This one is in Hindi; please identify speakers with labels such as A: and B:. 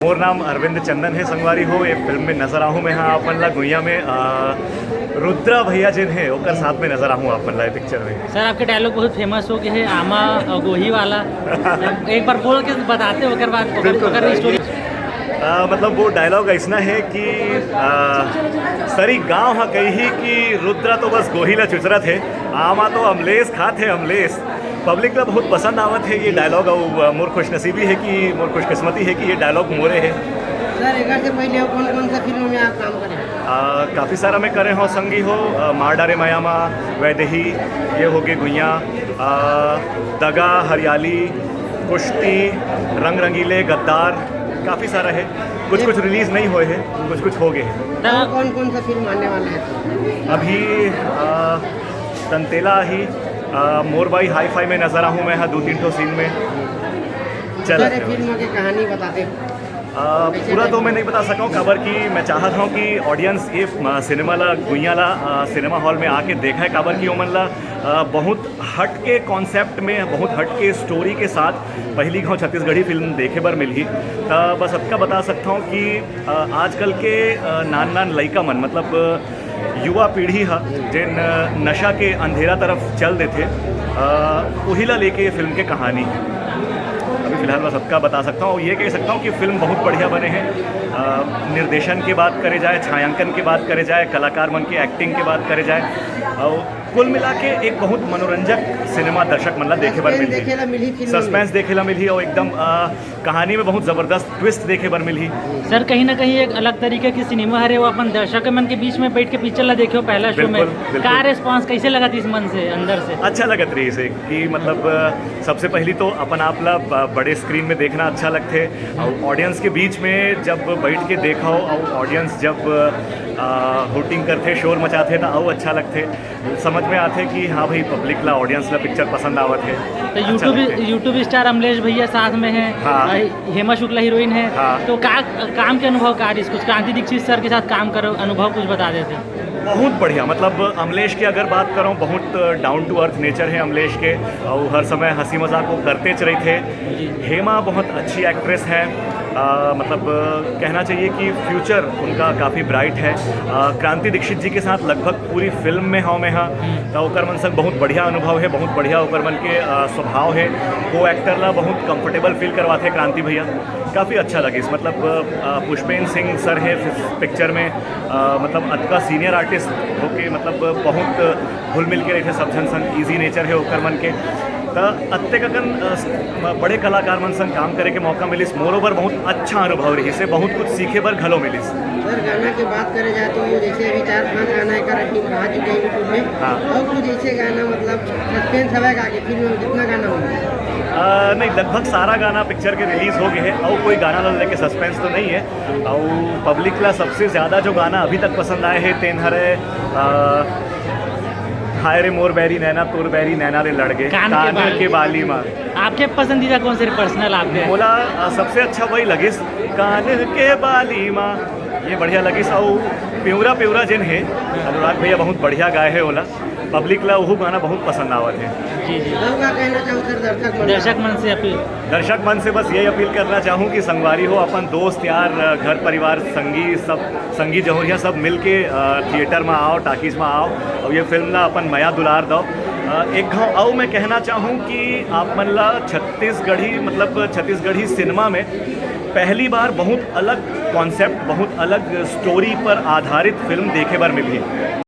A: मोर नाम अरविंद चंदन है संगवारी हो ये फिल्म में नजर आहूँ मैं हाँ अपन ला गुइया में रुद्रा भैया जिन है ओकर साथ में नजर आहूँ अपन ला पिक्चर में।
B: सर आपके डायलॉग बहुत फेमस हो गए है आमा और गोही वाला एक बार बोल के बताते ओकर बाद ओकर स्टोरी।
A: मतलब वो डायलॉग ऐसा है कि सरी गांव हाँ कही कि रुद्रा तो बस गोहिला चुचरत है आमा तो अमलेस खात है अमलेस। पब्लिक का बहुत पसंद आवत है ये डायलॉग और मोर खुशनसीबी है कि मोर खुशकिस्मती है कि ये डायलॉग मोरे है।
C: सर एक से पहले कौन कौन सा फिल्म में आप काम करें?
A: काफ़ी सारा मैं करे हो संगी हो मार डारे मायामा वैदेही ये हो गए गुइया दगा हरियाली कुश्ती रंग रंगीले गद्दार काफ़ी सारा है। कुछ कुछ रिलीज़ नहीं हुए हैं कुछ कुछ हो गए हैं।
C: कौन कौन सा फिल्म आने वाला है?
A: अभी तंतेला ही मोरबाई हाई फाई में नजर आहूँ मैं हाँ 2-3 सीन में चल
C: फिल्म की कहानी बताते
A: पूरा तो मैं नहीं बता सका हूँ काबर कि मैं चाहता हूँ कि ऑडियंस ये सिनेमा ला गुइया ला सिनेमा हॉल में आके देखा है काबर की ओमन ला बहुत हट के कॉन्सेप्ट में बहुत हट के स्टोरी के साथ पहली गाँव छत्तीसगढ़ी फिल्म देखे बर मिली। बस अतका बता सकता हूँ कि आजकल के नान नान लइका मन मतलब युवा पीढ़ी है जिन नशा के अंधेरा तरफ चल देते उहिला लेके फिल्म के कहानी अभी फिलहाल मैं सबका बता सकता हूँ। ये कह सकता हूँ कि फिल्म बहुत बढ़िया बने हैं। निर्देशन की बात करे जाए छायांकन की बात करे जाए कलाकार मन की एक्टिंग की बात करे जाए और कुल मिला के एक बहुत मनोरंजक सिनेमा दर्शक मन ला देखे बर मिली सस्पेंस देखे ला मिली और एकदम कहानी में बहुत ज़बरदस्त ट्विस्ट देखे बर मिली।
B: सर कहीं ना कहीं एक अलग तरीके की सिनेमा है वो अपन दर्शक मन के बीच में बैठ के पिक्चर ला देखो पहला शो में का रिस्पांस कैसे लगा थी इस मन से अंदर से? अच्छा
A: लगत रही इसे कि मतलब सबसे पहली तो अपन आप ला बड़े स्क्रीन में देखना अच्छा लगते और ऑडियंस के बीच में जब बैठ के देखा हो और ऑडियंस जब हुटिंग करते शोर मचाते तो और अच्छा लगते समझ में आते कि हाँ भाई पब्लिक ला ऑडियंस ला पिक्चर पसंद आवत है।
B: तो यूट्यूब स्टार अमलेश भैया साथ में है
A: हाँ।
B: हेमा शुक्ला हीरोइन है
A: हाँ।
B: तो काम के अनुभव का कुछ क्रांति दीक्षित सर के साथ काम करो अनुभव कुछ बता देते।
A: बहुत बढ़िया मतलब अमलेश की अगर बात करूँ बहुत डाउन टू अर्थ नेचर है अमलेश के और हर समय हंसी मजाक को करते च रहे थे। हेमा बहुत अच्छी एक्ट्रेस है मतलब कहना चाहिए कि फ्यूचर उनका काफ़ी ब्राइट है। क्रांति दीक्षित जी के साथ लगभग पूरी फिल्म में हाँ मैं हाँ तो ओकर मन संग बहुत बढ़िया अनुभव है बहुत बढ़िया ओकर मन के स्वभाव है को एक्टर ला बहुत कंफर्टेबल फील करवाते हैं क्रांति भैया काफ़ी अच्छा लगे इस मतलब पुष्पेंद्र सिंह सर है पिक्चर में मतलब अतका सीनियर आर्टिस्ट होके मतलब बहुत घुल मिल के रहे थे सब जन संग ईजी नेचर है ओकर मन के तो अत्ते कन बड़े कलाकार मन संग काम करे के मौका मिलिस मोर ओवर बहुत अच्छा अनुभव रही से बहुत कुछ सीखे बर घलो मिलिस।
C: सर गाना की बात करे जाए तो जैसे अभी 4-5 गाना एक आ चुके हैं यूट्यूब में
A: हाँ।
C: और कुछ ऐसे गाना मतलब सस्पेंस हवा का फिल्म में कितना गाना होगा?
A: नहीं लगभग सारा गाना पिक्चर के रिलीज़ हो गए हैं और कोई गाना ला लेके सस्पेंस तो नहीं है और पब्लिक ला सबसे ज़्यादा जो गाना अभी तक पसंद आए हैं तेन हरे हाय रे मोर बैरी नैना तोर बैरी नैना रे लड़के कान के बाली माँ। आपके
B: पसंदीदा कौन से पर्सनल आपके?
A: बोला सबसे अच्छा वही लगिस कान के बाली माँ ये बढ़िया लगिस और प्यूरा प्यूरा जिन है अनुराग भैया बहुत बढ़िया गाए है ओला पब्लिक ला वो गाना बहुत पसंद आवत है।
B: जी जी
C: कहना चाहूँ सर
B: दर्शक
A: मन से बस यही अपील करना चाहूँ कि संगवारी हो अपन दोस्त यार घर परिवार संगी जहोरिया सब मिल के थिएटर में आओ टाकीज में आओ और ये फिल्म ला अपन मया दुलार दो। एक घाव और मैं कहना चाहूँ कि आप मन ला छत्तीसगढ़ी सिनेमा में पहली बार बहुत अलग कॉन्सेप्ट बहुत अलग स्टोरी पर आधारित फिल्म देखे बर मिली।